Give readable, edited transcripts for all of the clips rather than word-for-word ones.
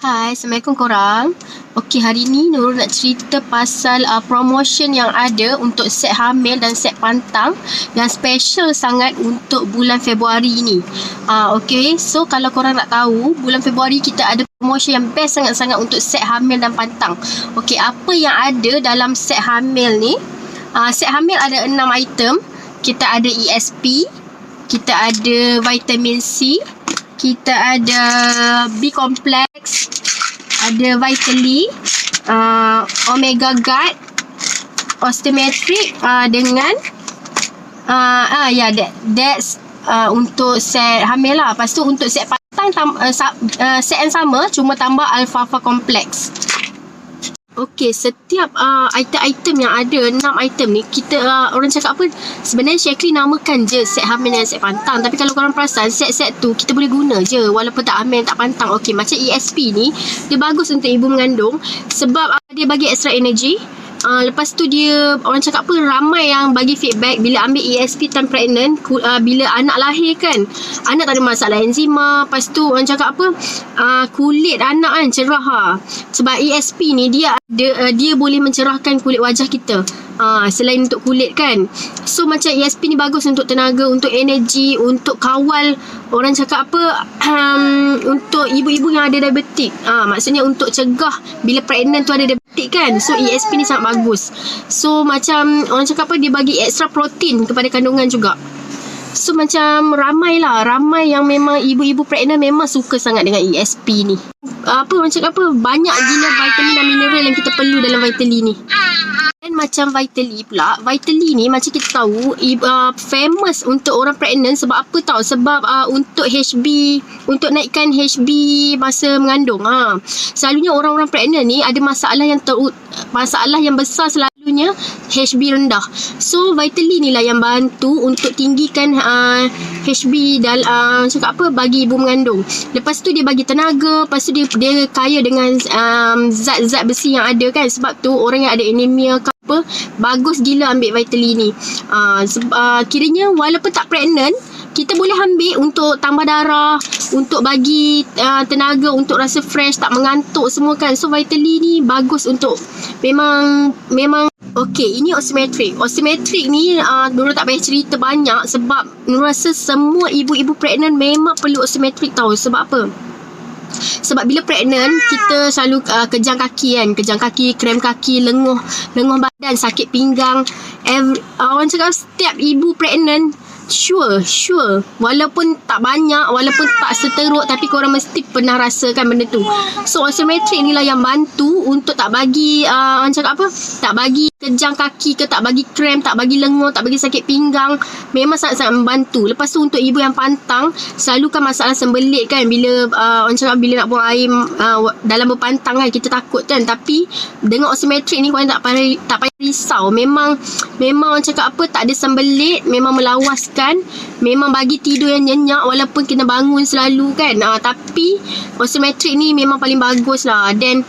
Hai, Assalamualaikum korang. Okey, hari ni Nurul nak cerita pasal promotion yang ada untuk set hamil dan set pantang yang special sangat untuk bulan Februari ni. Okey, so kalau korang nak tahu, bulan Februari kita ada promotion yang best sangat-sangat untuk set hamil dan pantang. Okey, apa yang ada dalam set hamil ni? Set hamil ada 6 item. Kita ada ESP, kita ada vitamin C, kita ada B complex, ada Vitally, Omega Guard, Osteometric dengan that's untuk set hamil lah. Lepas tu untuk set pantang set yang sama, cuma tambah Alfalfa Complex. Okey, setiap item-item yang ada, 6 item ni, kita orang cakap apa, sebenarnya Syekli namakan je set hamil dan set pantang. Tapi kalau korang perasan, set-set tu kita boleh guna je walaupun tak hamil, tak pantang. Okey, macam ESP ni, dia bagus untuk ibu mengandung sebab dia bagi extra energy. Lepas tu dia, orang cakap apa, ramai yang bagi feedback bila ambil ESP time pregnant, bila anak lahir kan, anak tak ada masalah enzima. Lepas tu orang cakap apa, kulit anak kan cerah sebab ESP ni dia boleh mencerahkan kulit wajah kita. Selain untuk kulit kan. So macam ESP ni bagus untuk tenaga, untuk energi, untuk kawal, orang cakap apa, untuk ibu-ibu yang ada diabetik. Maksudnya untuk cegah bila pregnant tu ada diabetik kan. So ESP ni sangat bagus. So macam orang cakap apa, dia bagi extra protein kepada kandungan juga. So macam ramai yang memang ibu-ibu pregnant memang suka sangat dengan ESP ni. Orang cakap apa, banyak gila vitamin dan mineral yang kita perlu dalam Vitally ni. Dan macam Vitally pula, Vitally ni macam kita tahu famous untuk orang pregnant sebab apa tahu? Sebab untuk HB, untuk naikkan HB masa mengandung. Selalunya orang-orang pregnant ni ada masalah yang besar, selalunya HB rendah. So Vitally ni lah yang bantu untuk tinggikan HB dalam cakap apa, bagi ibu mengandung. Lepas tu dia bagi tenaga, lepas tu dia kaya dengan zat-zat besi yang ada kan. Sebab tu orang yang ada anemia ke apa, bagus gila ambil Vitally ni. Kiranya walaupun tak pregnant, kita boleh ambil untuk tambah darah, untuk bagi tenaga, untuk rasa fresh, tak mengantuk semua kan. So Vitally ni bagus untuk memang. Okey, ini Osteometric. Osteometric ni Nurul tak payah cerita banyak sebab Nurul rasa semua ibu-ibu pregnant memang perlu Osteometric tahu. Sebab apa? Sebab bila pregnant, kita selalu kejang kaki, krem kaki, lenguh badan, sakit pinggang. Orang cakap setiap ibu pregnant Sure walaupun tak banyak, walaupun tak seteruk, tapi korang mesti pernah rasakan benda tu. So Osteometric ni lah yang bantu untuk tak bagi orang cakap apa, tak bagi kejang kaki ke, tak bagi krem, tak bagi lenguh, tak bagi sakit pinggang. Memang sangat-sangat membantu. Lepas tu untuk ibu yang pantang, selalu kan masalah sembelit kan, bila orang cakap bila nak buang air dalam berpantang kan, kita takut kan. Tapi dengan Osteometric ni korang tak payah risau. Memang orang cakap apa, tak ada sembelit, memang melawaskan, memang bagi tidur yang nyenyak walaupun kena bangun selalu kan. Tapi Osteometric ni memang paling bagus lah. Dan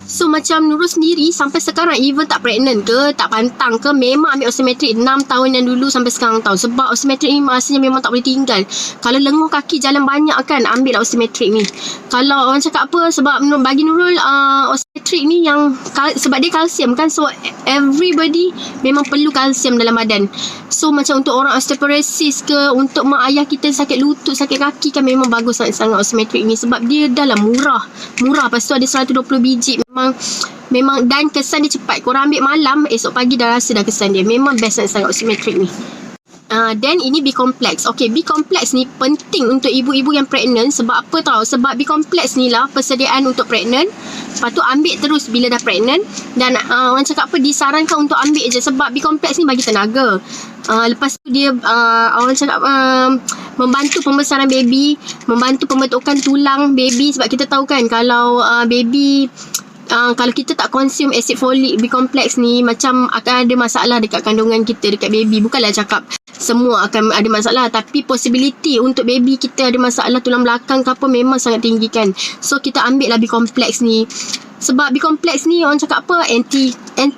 so macam Nurul sendiri sampai sekarang, even tak pregnant ke, tak pantang ke, memang ambil Osteometric 6 tahun yang dulu sampai sekarang tahu. Sebab Osteometric ni rasanya memang tak boleh tinggal. Kalau lenguh kaki jalan banyak kan, ambil lah Osteometric ni. Kalau orang cakap apa, sebab bagi Nurul Osteometric ni yang sebab dia kalsium kan. So everybody memang perlu kalsium dalam badan. So macam untuk orang osteoporosis ke, untuk mak ayah kita sakit lutut, sakit kaki kan, memang bagus sangat Osteometric ni. Sebab dia dah lah murah. Lepas tu ada 120 biji. Memang dan kesan dia cepat. Korang ambil malam, esok pagi dah rasa dah kesan dia. Memang best sangat Osteometric ni. Dan ini B complex. Okey, B complex ni penting untuk ibu-ibu yang pregnant. Sebab apa tahu? Sebab B complex ni lah persediaan untuk pregnant. Lepas tu ambil terus bila dah pregnant. Dan orang cakap apa, disarankan untuk ambil je sebab B complex ni bagi tenaga. Lepas tu dia orang cakap membantu pembesaran baby, membantu pembentukan tulang baby. Sebab kita tahu kan, kalau baby kalau kita tak consume acid folic B complex ni, macam akan ada masalah dekat kandungan kita, dekat baby. Bukanlah cakap semua akan ada masalah, tapi possibility untuk baby kita ada masalah tulang belakang ke apa memang sangat tinggi kan. So kita ambil lah B complex ni. Sebab B-complex ni orang cakap apa, anti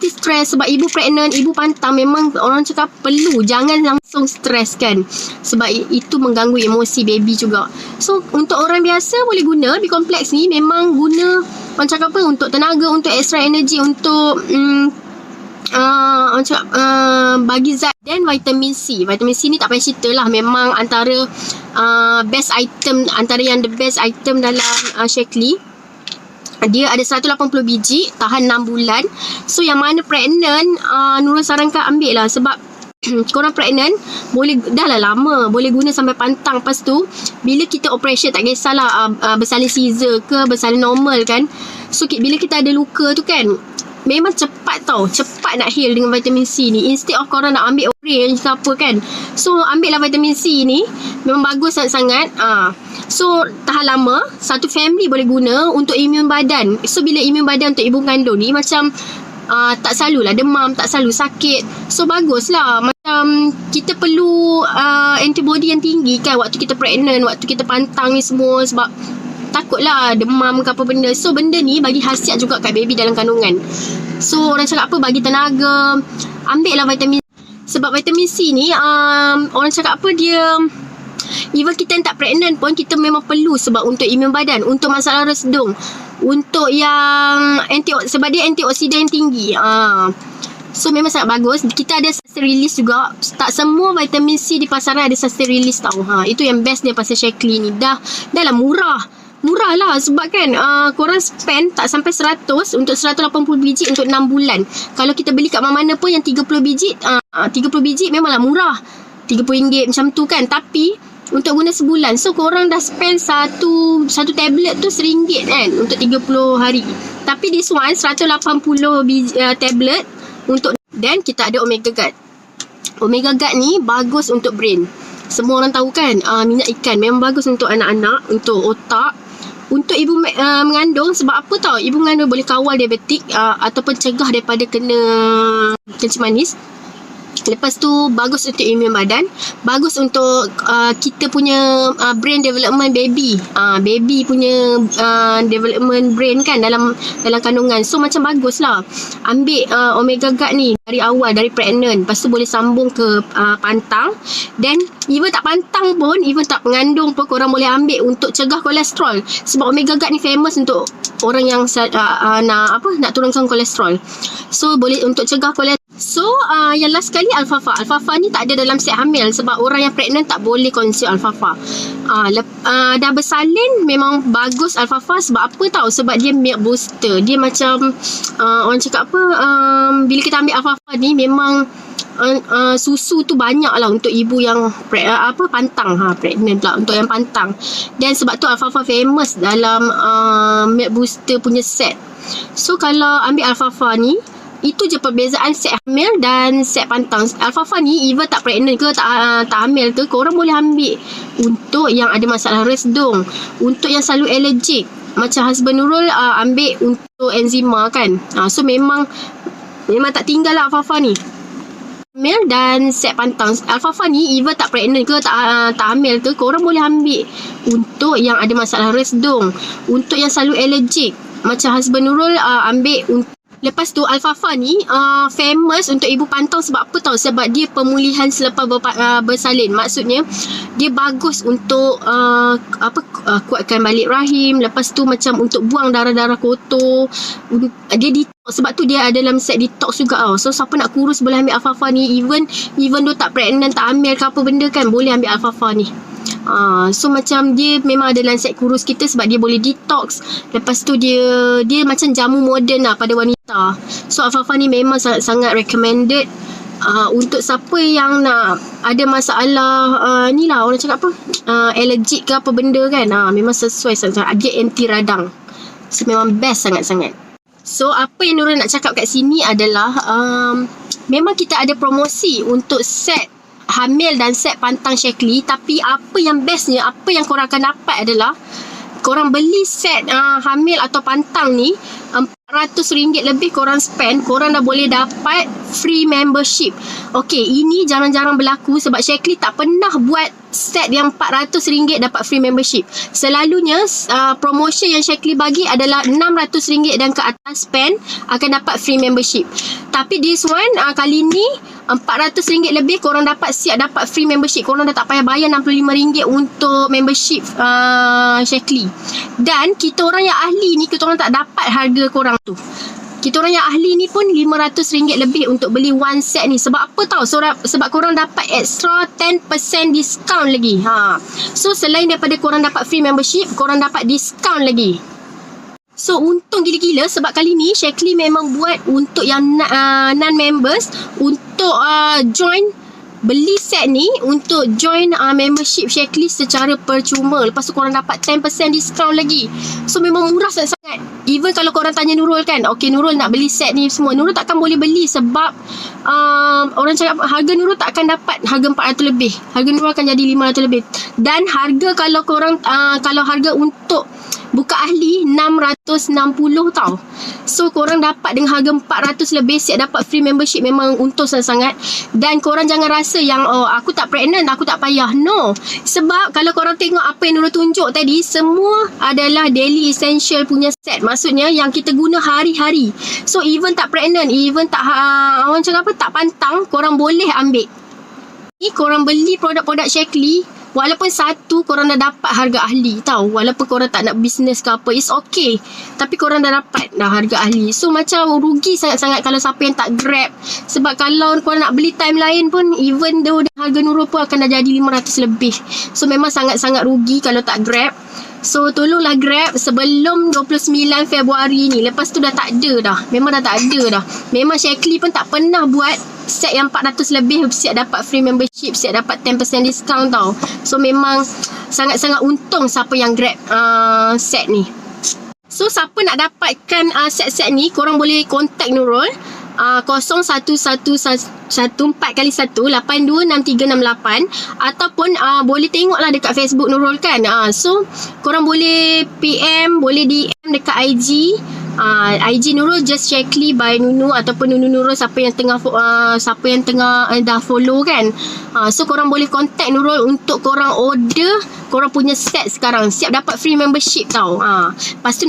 stress. Sebab ibu pregnant, ibu pantang, memang orang cakap perlu, jangan langsung stres kan, sebab itu mengganggu emosi baby juga. So untuk orang biasa boleh guna B-complex ni. Memang guna orang cakap apa, untuk tenaga, untuk extra energy, untuk orang cakap bagi zat. Dan vitamin C ni tak payah cerita lah, memang antara best item, antara yang the best item dalam Shaklee. Dia ada 180 biji, tahan 6 bulan. So yang mana pregnant, Nurul sarankan ambil lah. Sebab korang pregnant, boleh, dah lah lama, boleh guna sampai pantang. Lepas tu bila kita operation, tak kisahlah bersalin caesar ke bersalin normal kan. So bila kita ada luka tu kan, memang cepat tau, cepat nak heal dengan vitamin C ni. Instead of korang nak ambil orange ke apa kan. So ambil lah vitamin C ni, memang bagus sangat-sangat. So tahan lama, satu family boleh guna untuk imun badan. So bila imun badan untuk ibu kandung ni macam tak selalulah demam, tak selalu sakit. So bagus lah, macam kita perlu antibody yang tinggi kan waktu kita pregnant, waktu kita pantang ni semua. Sebab takutlah demam ke apa benda. So benda ni bagi khasiat juga kat baby dalam kandungan. So orang cakap apa, bagi tenaga. Ambil lah vitamin. Sebab vitamin C ni orang cakap apa, dia even kita yang tak pregnant pun kita memang perlu. Sebab untuk imun badan, untuk masalah resdung, untuk yang sebab dia antioksidan yang tinggi. So memang sangat bagus. Kita ada sustain release juga. Tak semua vitamin C di pasaran ada sustain release tau. Itu yang best dia pasal Shaklee ni. Dah lah murah lah. Sebab kan korang spend tak sampai 100 untuk 180 biji untuk 6 bulan. Kalau kita beli kat mana-mana pun yang 30 biji 30 biji memanglah murah, RM30 macam tu kan. Tapi untuk guna sebulan, so korang dah spend satu tablet tu RM1 kan untuk 30 hari. Tapi this one 180 biji tablet untuk. Dan kita ada Omega Guard. Omega Guard ni bagus untuk brain. Semua orang tahu kan, minyak ikan memang bagus untuk anak-anak, untuk otak, untuk ibu mengandung. Sebab apa tau, ibu mengandung boleh kawal diabetik ataupun cegah daripada kena kencing manis. Lepas tu bagus untuk imun badan, bagus untuk kita punya brain development baby. Baby punya development brain kan dalam kandungan. So macam bagus lah ambil Omega Guard ni dari awal, dari pregnant. Lepas tu boleh sambung ke pantang. Dan even tak pantang pun, even tak mengandung pun, korang boleh ambil untuk cegah kolesterol. Sebab Omega Guard ni famous untuk orang yang nak turunkan kolesterol. So boleh untuk cegah kolesterol. So yang last sekali Alfalfa. Alfalfa ni tak ada dalam set hamil. Sebab orang yang pregnant tak boleh consume Alfalfa. Dah bersalin memang bagus Alfalfa. Sebab apa tau, sebab dia milk booster. Dia macam orang cakap apa, bila kita ambil Alfalfa ni memang susu tu banyak lah untuk ibu yang pantang. Pregnant pula, untuk yang pantang. Dan sebab tu Alfalfa famous dalam milk booster punya set. So kalau ambil Alfalfa ni, itu je perbezaan set hamil dan set pantang. Alfalfa ni even tak pregnant ke, tak hamil ke, korang boleh ambil untuk yang ada masalah resdung, untuk yang selalu allergic. Macam husband Nurul ambil untuk enzima kan. So memang tak tinggal lah Alfalfa ni. Hamil dan set pantang. Alfalfa ni even tak pregnant ke, tak hamil ke, korang boleh ambil untuk yang ada masalah resdung, untuk yang selalu allergic. Macam husband Nurul ambil untuk. Lepas tu Alfalfa ni famous untuk ibu pantang. Sebab apa tau, sebab dia pemulihan selepas bersalin. Maksudnya dia bagus untuk kuatkan balik rahim. Lepas tu macam untuk buang darah-darah kotor. Dia detox. Sebab tu dia ada dalam set detox juga tau. So siapa nak kurus boleh ambil Alfalfa ni. Even though tak pregnant, tak hamil ke apa benda kan, boleh ambil Alfalfa ni. So macam dia memang ada dalam set kurus kita. Sebab dia boleh detox. Lepas tu dia macam jamu moden lah pada wanita. So Alfalfa ni memang sangat recommended untuk siapa yang nak ada masalah ni lah, orang cakap apa, allergic ke apa benda kan. Memang sesuai sangat. Dia anti radang. So memang best sangat-sangat. So apa yang Nurul nak cakap kat sini adalah memang kita ada promosi untuk set hamil dan set pantang Shaklee. Tapi apa yang bestnya, apa yang korang akan dapat adalah korang beli set hamil atau pantang ni, RM400 lebih korang spend, korang dah boleh dapat free membership. Okey, ini jarang-jarang berlaku sebab Shaklee tak pernah buat set yang RM400 dapat free membership. Selalunya promotion yang Shaklee bagi adalah RM600 dan ke atas spend akan dapat free membership. Tapi this one kali ni RM400 lebih korang siap dapat free membership. Korang dah tak payah bayar RM65 untuk membership Shaklee. Dan kita orang yang ahli ni, kita orang tak dapat harga korang tu. Kita orang yang ahli ni pun RM500 lebih untuk beli one set ni. Sebab apa tau? Sebab korang dapat extra 10% discount lagi. So selain daripada korang dapat free membership, korang dapat discount lagi. So untung gila-gila sebab kali ni Shaklee memang buat untuk yang non-members untuk join, beli set ni untuk join membership Shaklee secara percuma. Lepas tu korang dapat 10% discount lagi. So memang murah sangat-sangat. Even kalau korang tanya Nurul kan, okay Nurul nak beli set ni semua, Nurul takkan boleh beli sebab orang cakap harga Nurul tak akan dapat harga RM400 lebih. Harga Nurul akan jadi RM500 lebih. Dan harga kalau korang kalau harga untuk buka ahli RM660 tau. So korang dapat dengan harga RM400 lebih, siap dapat free membership. Memang untung sangat-sangat. Dan korang jangan rasa yang aku tak pregnant, aku tak payah. No. Sebab kalau korang tengok apa yang Nurul tunjuk tadi, semua adalah daily essential punya set. Maksudnya yang kita guna hari-hari. So even tak pregnant, even tak orang cakap apa, tak pantang, korang boleh ambil. Ni korang beli produk-produk Shaklee, walaupun satu korang dah dapat harga ahli tau. Walaupun korang tak nak bisnes ke apa, it's okay. Tapi korang dah dapat dah harga ahli. So macam rugi sangat-sangat kalau siapa yang tak grab. Sebab kalau korang nak beli time lain pun, even though harga Nurul pun akan dah jadi RM500 lebih. So memang sangat-sangat rugi kalau tak grab. So tolonglah grab sebelum 29 Februari ni. Lepas tu dah tak ada dah. Memang dah tak ada dah. Memang Shaklee pun tak pernah buat set yang RM400 lebih siap dapat free membership, siap dapat 10% discount tau. So memang sangat-sangat untung siapa yang grab set ni. So siapa nak dapatkan set-set ni, korang boleh contact Nurul 011114x1826368 ataupun boleh tengoklah dekat Facebook Nurul kan. So korang boleh PM, boleh DM dekat IG. IG Nurul just Shaklee by Nunu ataupun Nunu Nurul, siapa yang tengah dah follow kan. So korang boleh contact Nurul untuk korang order korang punya set sekarang, siap dapat free membership tau. Lepas tu